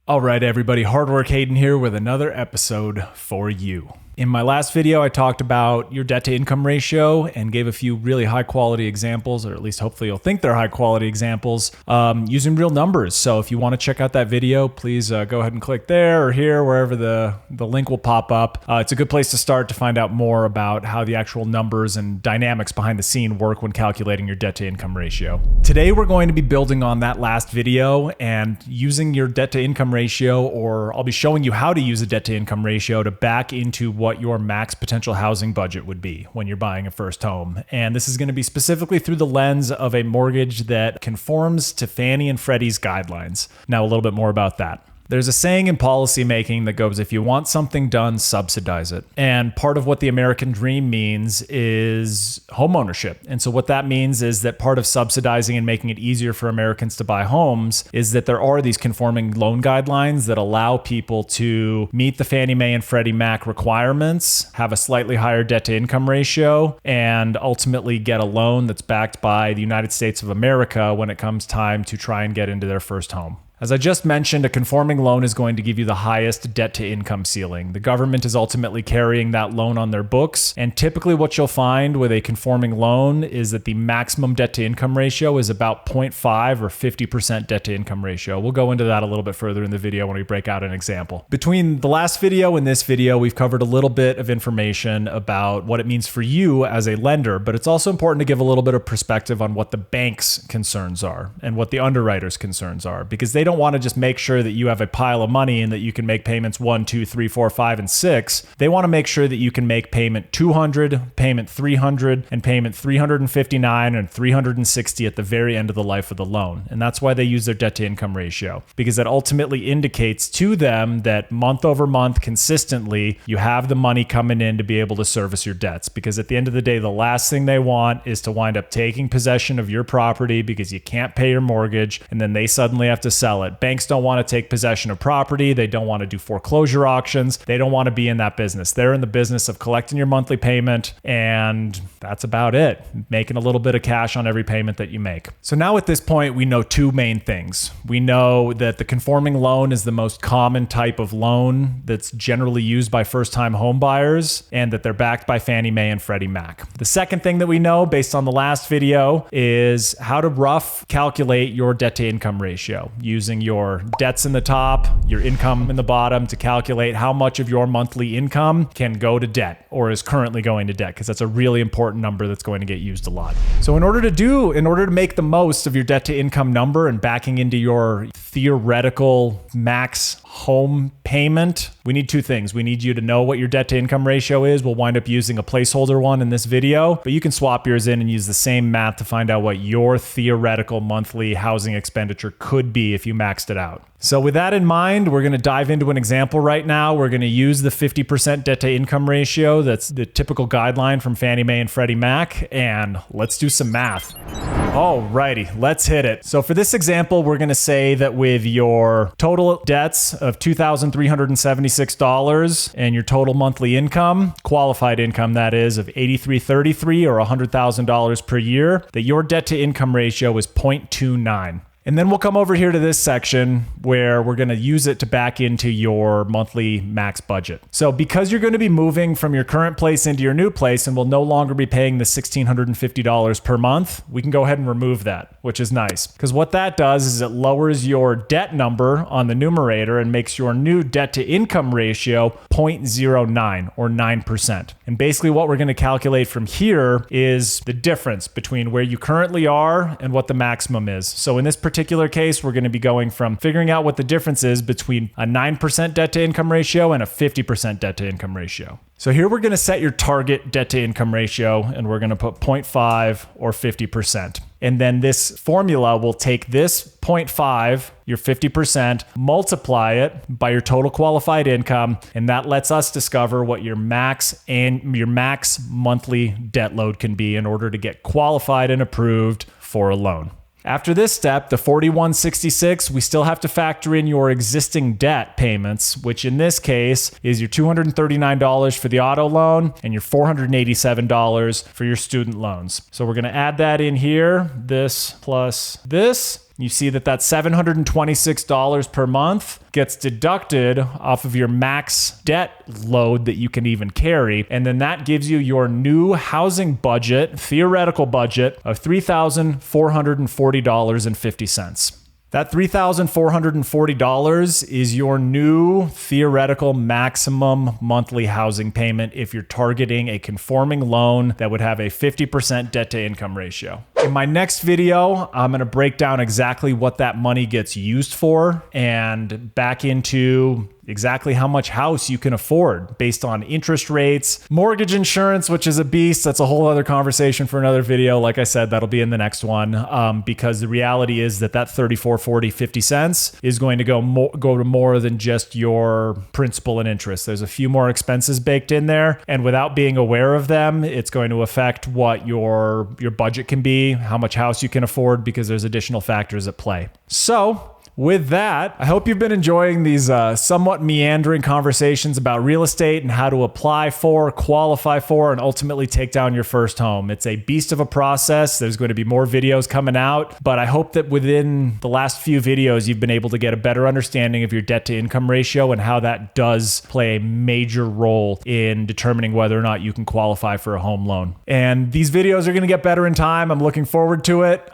All right, everybody, Hard Work Hayden here with another episode for you. In my last video, I talked about your debt to income ratio and gave a few really high quality examples, or at least hopefully you'll think they're high quality examples, using real numbers. So if you want to check out that video, please go ahead and click there or here, wherever the link will pop up. It's a good place to start to find out more about how the actual numbers and dynamics behind the scene work when calculating your debt to income ratio. Today, we're going to be building on that last video and using your debt to income ratio, or I'll be showing you how to use a debt to income ratio to back into what your max potential housing budget would be when you're buying a first home. And this is going to be specifically through the lens of a mortgage that conforms to Fannie and Freddie's guidelines. Now, a little bit more about that. There's a saying in policymaking that goes, if you want something done, subsidize it. And part of what the American dream means is homeownership. And so what that means is that part of subsidizing and making it easier for Americans to buy homes is that there are these conforming loan guidelines that allow people to meet the Fannie Mae and Freddie Mac requirements, have a slightly higher debt to income ratio, and ultimately get a loan that's backed by the United States of America when it comes time to try and get into their first home. As I just mentioned, a conforming loan is going to give you the highest debt to income ceiling. The government is ultimately carrying that loan on their books. And typically what you'll find with a conforming loan is that the maximum debt to income ratio is about 0.5 or 50% debt to income ratio. We'll go into that a little bit further in the video when we break out an example. Between the last video and this video, we've covered a little bit of information about what it means for you as a lender, but it's also important to give a little bit of perspective on what the bank's concerns are and what the underwriter's concerns are, because they don't want to just make sure that you have a pile of money and that you can make payments 1, 2, 3, 4, 5, and 6. They want to make sure that you can make payment 200, payment 300, and payment 359 and 360 at the very end of the life of the loan. And that's why they use their debt to income ratio, because that ultimately indicates to them that month over month consistently, you have the money coming in to be able to service your debts. Because at the end of the day, the last thing they want is to wind up taking possession of your property because you can't pay your mortgage, and then they suddenly have to sell it. Banks don't want to take possession of property. They don't want to do foreclosure auctions. They don't want to be in that business. They're in the business of collecting your monthly payment, and that's about it. Making a little bit of cash on every payment that you make. So now at this point, we know two main things. We know that the conforming loan is the most common type of loan that's generally used by first-time home buyers, and that they're backed by Fannie Mae and Freddie Mac. The second thing that we know based on the last video is how to rough calculate your debt to income ratio using your debts in the top, your income in the bottom, to calculate how much of your monthly income can go to debt or is currently going to debt, because that's a really important number that's going to get used a lot. So in order to make the most of your debt to income number and backing into your theoretical max home payment, we need two things. We need you to know what your debt to income ratio is. We'll wind up using a placeholder one in this video, but you can swap yours in and use the same math to find out what your theoretical monthly housing expenditure could be if you maxed it out. So with that in mind, we're going to dive into an example right now. We're going to use the 50% debt to income ratio. That's the typical guideline from Fannie Mae and Freddie Mac. And let's do some math. Alrighty, let's hit it. So for this example, we're going to say that with your total debts of $2,376 and your total monthly income, qualified income that is, of $8,333 or $100,000 per year, that your debt to income ratio is 0.29. And then we'll come over here to this section where we're going to use it to back into your monthly max budget. So because you're going to be moving from your current place into your new place and will no longer be paying the $1,650 per month, we can go ahead and remove that, which is nice. Because what that does is it lowers your debt number on the numerator and makes your new debt to income ratio 0.09 or 9%. And basically what we're going to calculate from here is the difference between where you currently are and what the maximum is. So in this particular case, we're going to be going from figuring out what the difference is between a 9% debt to income ratio and a 50% debt to income ratio. So here we're going to set your target debt to income ratio, and we're going to put 0.5 or 50%. And then this formula will take this 0.5, your 50%, multiply it by your total qualified income, and that lets us discover what your max monthly debt load can be in order to get qualified and approved for a loan. After this step, the 4166, we still have to factor in your existing debt payments, which in this case is your $239 for the auto loan and your $487 for your student loans. So we're going to add that in here, this plus this. You see that that $726 per month gets deducted off of your max debt load that you can even carry. And then that gives you your new housing budget, theoretical budget of $3,440.50. That $3,440 is your new theoretical maximum monthly housing payment if you're targeting a conforming loan that would have a 50% debt to income ratio. In my next video, I'm going to break down exactly what that money gets used for and back into exactly how much house you can afford based on interest rates, mortgage insurance, which is a beast. That's a whole other conversation for another video. Like I said, that'll be in the next one because the reality is that $34.40.50 is going to go to more than just your principal and interest. There's a few more expenses baked in there, and without being aware of them, it's going to affect what your budget can be, how much house you can afford, because there's additional factors at play. So with that, I hope you've been enjoying these somewhat meandering conversations about real estate and how to apply for, qualify for, and ultimately take down your first home. It's a beast of a process. There's going to be more videos coming out, but I hope that within the last few videos, you've been able to get a better understanding of your debt to income ratio and how that does play a major role in determining whether or not you can qualify for a home loan. And these videos are going to get better in time. I'm looking forward to it.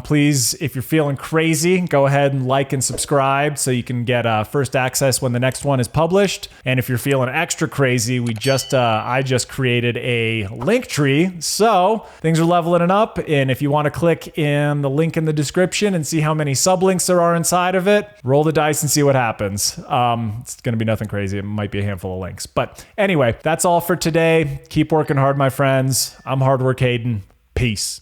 Please, if you're feeling crazy, go ahead and like and subscribe so you can get first access when the next one is published. And if you're feeling extra crazy, I just created a LinkTree, so things are leveling it up. And if you want to click in the link in the description and see how many sublinks there are inside of it, roll the dice and see what happens. It's going to be nothing crazy. It might be a handful of links. But anyway, that's all for today. Keep working hard, my friends. I'm Hard Work Hayden. Peace.